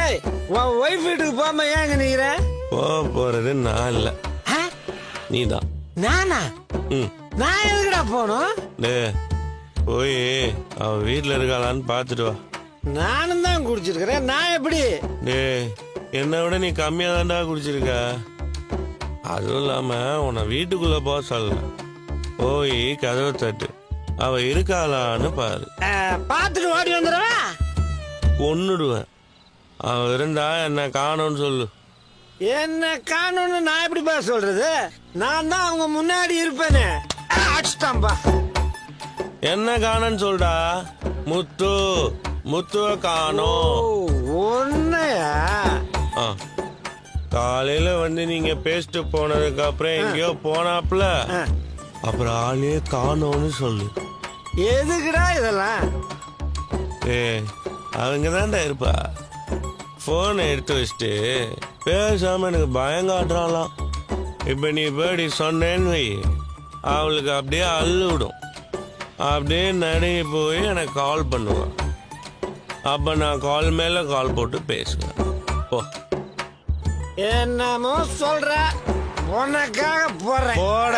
டேய் உன் ஒய்ஃப் வீட்டுக்கு போகாம ஏங்க நிக்கிற? போறது நான் இல்ல, நீதான். நானா? ம். நான் எதுக்குடா போகணும்? டே போய் அவ வீட்டுல இருக்காளான்னு பாத்துட்டு வா. நானும் தான் குடிச்சிருக்கிறேன். நான் எப்படி? டே என்னை விட நீ கம்மியா தான்டா குடிச்சிருக்க. அதுவும் இல்லாம உன்னை வீட்டுக்குள்ள போக சொல்ல, போய் கதவை தட்டு, அவ இருக்காளான்னு பாரு. பாத்துட்டு ஓடி வந்துடுவேன். கொன்னுடுவேன். அவ இருந்தா என்ன காணோன்னு சொல்லு. என்ன காணும்னு நான் எப்படிப்பா சொல்றது? நான் தான் அவங்க முன்னாடி இருப்பேனே. அடிச்சிட்டான்பா. என்ன காணோன்னு சொல்டா. முத்துவ காணோம். ஒன்னையா? காலையில வந்து நீங்க பேசிட்டு போனதுக்கு அப்புறம் எங்கேயோ போனாப்ல, அப்புறம் ஆளே காணோன்னு சொல்லு. எதுக்குடா இதெல்லாம்? அவங்க தான்டா இருப்பா. போனை எடுத்து வச்சுட்டு பேசாம எனக்கு பயம் காட்டுறாளாம். இப்ப நீ பேடி சொன்னேன்னு வை, அவளுக்கு அப்படியே அள்ளு விடும். அப்படியே நடுங்கி போய் எனக்கு கால் பண்ணுவான். அப்ப நான் கால் மேல கால் போட்டு பேசுவேன். போ. என்னமோ சொல்ற, உனக்காக போறேன். போட.